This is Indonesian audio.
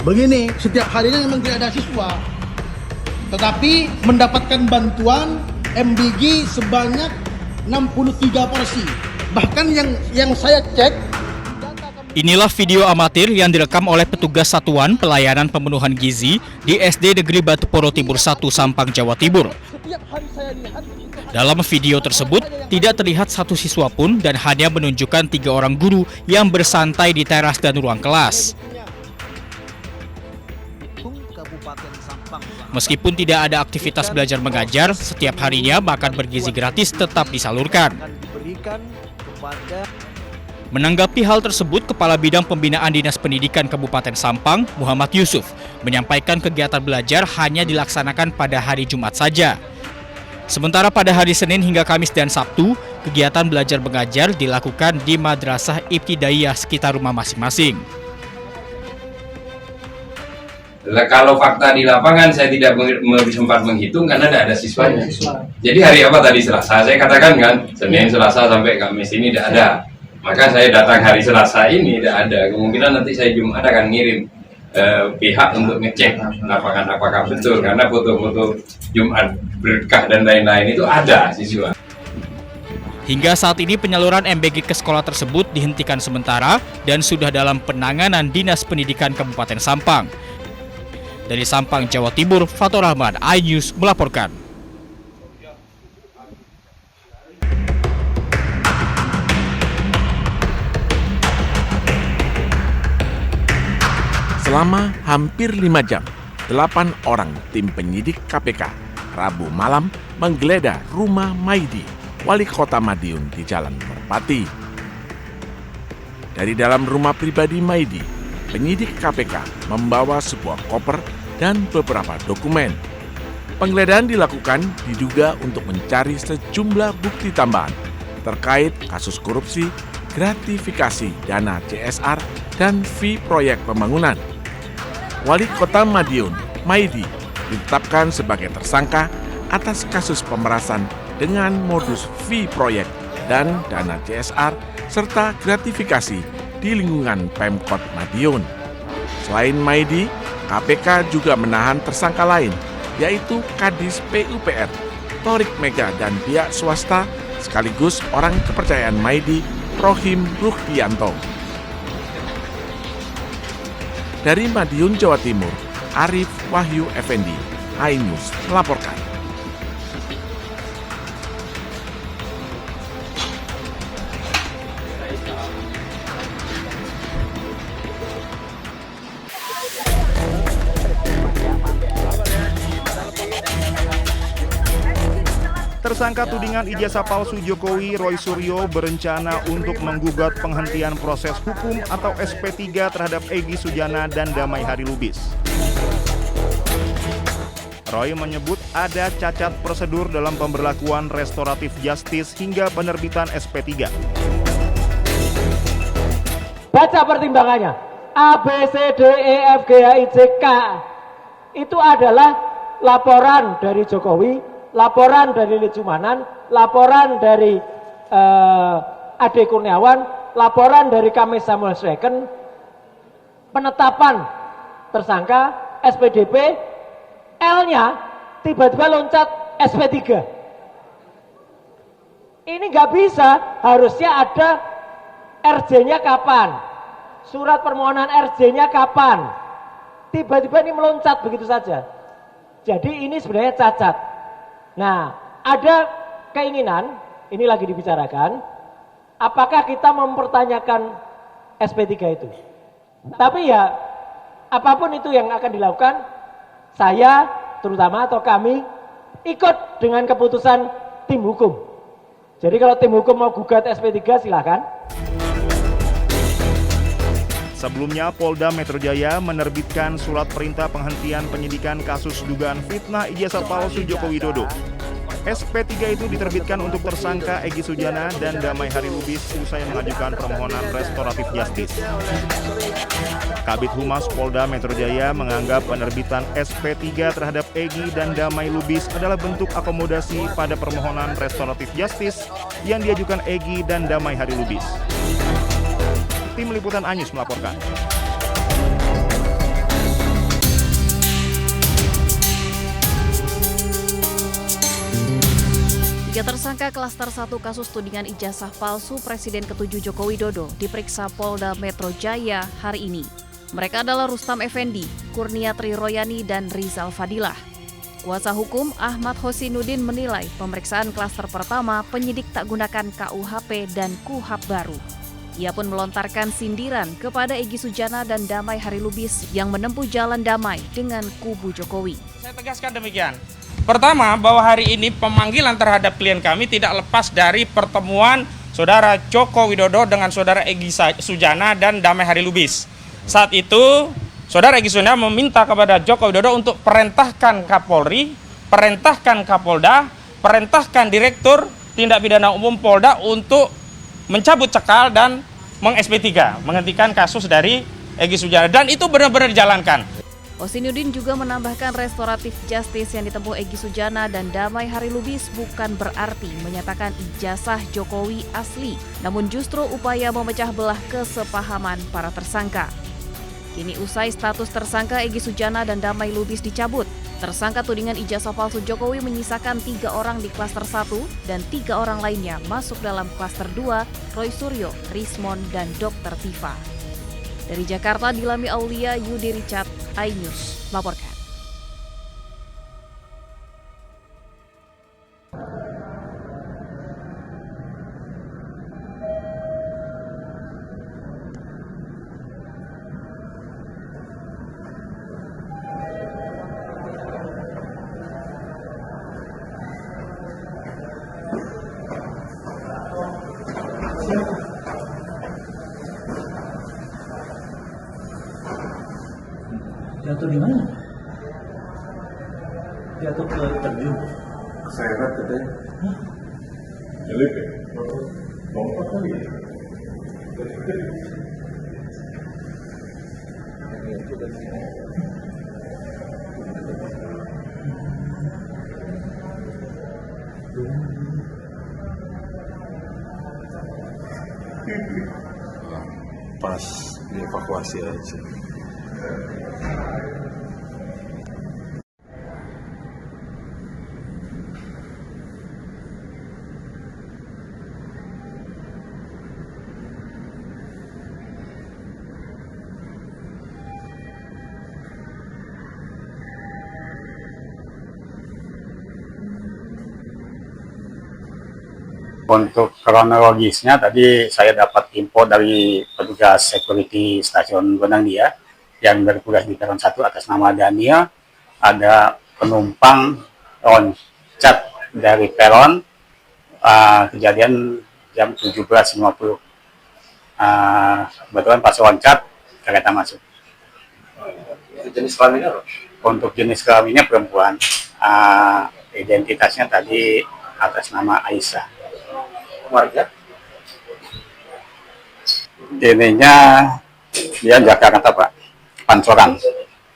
Begini, setiap harinya memang tidak ada siswa, tetapi mendapatkan bantuan MBG sebanyak 63 porsi. Bahkan yang saya cek. Inilah video amatir yang direkam oleh petugas Satuan Pelayanan Pemenuhan Gizi di SD Negeri Batuporo Timur 1, Sampang, Jawa Timur. Dalam video tersebut, tidak terlihat satu siswa pun dan hanya menunjukkan 3 orang guru yang bersantai di teras dan ruang kelas. Meskipun tidak ada aktivitas belajar mengajar, setiap harinya makan bergizi gratis tetap disalurkan. Menanggapi hal tersebut, Kepala Bidang Pembinaan Dinas Pendidikan Kabupaten Sampang, Muhammad Yusuf, menyampaikan kegiatan belajar hanya dilaksanakan pada hari Jumat saja. Sementara pada hari Senin hingga Kamis dan Sabtu, kegiatan belajar mengajar dilakukan di Madrasah Ibtidaiyah sekitar rumah masing-masing. Kalau fakta di lapangan saya tidak sempat menghitung karena tidak ada siswanya. Jadi hari apa tadi, Selasa? Saya katakan kan, Senin, Selasa sampai Kamis ini tidak ada. Maka saya datang hari Selasa ini tidak ada. Kemungkinan nanti saya Jumat akan ngirim pihak untuk ngecek lapangan apakah betul, karena foto-foto Jumat berkah dan lain-lain itu ada siswa. Hingga saat ini penyaluran MBG ke sekolah tersebut dihentikan sementara dan sudah dalam penanganan Dinas Pendidikan Kabupaten Sampang. Dari Sampang, Jawa Timur, Fatur Rahman, iNews melaporkan. Selama hampir 5 jam, 8 orang tim penyidik KPK Rabu malam menggeledah rumah Maidi, Wali Kota Madiun di Jalan Merpati. Dari dalam rumah pribadi Maidi, penyidik KPK membawa sebuah koper dan beberapa dokumen. Penggeledahan dilakukan diduga untuk mencari sejumlah bukti tambahan terkait kasus korupsi, gratifikasi dana CSR, dan fee proyek pembangunan. Wali Kota Madiun, Maidi, ditetapkan sebagai tersangka atas kasus pemerasan dengan modus fee proyek dan dana CSR serta gratifikasi di lingkungan Pemkot Madiun. Selain Maidi, KPK juga menahan tersangka lain, yaitu Kadis PUPR, Torik Mega, dan pihak swasta sekaligus orang kepercayaan Maidi, Rohim Ruhdianto. Dari Madiun, Jawa Timur, Arif Wahyu Effendi, iNews melaporkan. Tersangka tudingan ijazah palsu Jokowi, Roy Suryo, berencana untuk menggugat penghentian proses hukum atau SP3 terhadap Egy Sujana dan Damai Hari Lubis. Roy menyebut ada cacat prosedur dalam pemberlakuan restoratif justice hingga penerbitan SP3. Baca pertimbangannya, A, B, C, D, E, F, G, H, I, J, K. Itu adalah laporan dari Jokowi, laporan dari Lejumanan, laporan dari Ade Kurniawan, laporan dari Kamis Samuel Sreken, penetapan tersangka, SPDP, L-nya tiba-tiba loncat SP3. Ini nggak bisa, harusnya ada RJ-nya kapan, surat permohonan RJ-nya kapan, tiba-tiba ini meloncat begitu saja. Jadi ini sebenarnya cacat. Nah, ada keinginan, ini lagi dibicarakan, apakah kita mempertanyakan SP3 itu. Tapi ya, apapun itu yang akan dilakukan, saya terutama atau kami ikut dengan keputusan tim hukum. Jadi kalau tim hukum mau gugat SP3 silakan. Sebelumnya, Polda Metro Jaya menerbitkan surat perintah penghentian penyidikan kasus dugaan fitnah ijazah palsu Joko Widodo. SP3 itu diterbitkan untuk tersangka Egy Sujana dan Damai Hari Lubis usai mengajukan permohonan restoratif justice. Kabid Humas Polda Metro Jaya menganggap penerbitan SP3 terhadap Egy dan Damai Lubis adalah bentuk akomodasi pada permohonan restoratif justice yang diajukan Egy dan Damai Hari Lubis. Tim Liputan iNews melaporkan. Tiga tersangka klaster 1 kasus tudingan ijazah palsu Presiden ke-7 Joko Widodo diperiksa Polda Metro Jaya hari ini. Mereka adalah Rustam Effendi, Kurniatri Royani, dan Rizal Fadilah. Kuasa hukum Ahmad Hosinuddin menilai pemeriksaan klaster pertama penyidik tak gunakan KUHP dan KUHAP baru. Ia pun melontarkan sindiran kepada Egy Sujana dan Damai Harilubis yang menempuh jalan damai dengan kubu Jokowi. Saya tegaskan demikian. Pertama, bahwa hari ini pemanggilan terhadap klien kami tidak lepas dari pertemuan Saudara Joko Widodo dengan Saudara Egy Sujana dan Damai Harilubis. Saat itu, Saudara Egy Sujana meminta kepada Joko Widodo untuk perintahkan Kapolri, perintahkan Kapolda, perintahkan Direktur Tindak Pidana Umum Polda untuk mencabut cekal dan meng-SP3, menghentikan kasus dari Egy Sujana. Dan itu benar-benar dijalankan. Hosinuddin juga menambahkan restoratif justice yang ditempuh Egy Sujana dan Damai Harilubis bukan berarti menyatakan ijazah Jokowi asli, namun justru upaya memecah belah kesepahaman para tersangka. Kini usai status tersangka Egy Sujana dan Damai Lubis dicabut, tersangka tudingan ijazah palsu Jokowi menyisakan 3 orang di klaster 1 dan 3 orang lainnya masuk dalam klaster 2, Roy Suryo, Rismon, dan Dr. Tifa. Dari Jakarta, Dilami Aulia, Yudi Richard, iNews melaporkan. Jatuh di mana? Jatuh ke terjun. Keseret katanya. Jelek ya? Lompat kali ya? Pas dievakuasi aja. Untuk kronologisnya tadi saya dapat info dari petugas security stasiun Gondang Dia yang bertugas di peron 1 atas nama Daniel. Ada penumpang loncat dari peron, kejadian jam 17.50. Kebetulan pas loncat kereta masuk. Jenis kelaminnya apa? Untuk jenis kelaminnya perempuan. Identitasnya tadi atas nama Aisyah. Warga? Ininya dia Jakarta Pak, Pancoran.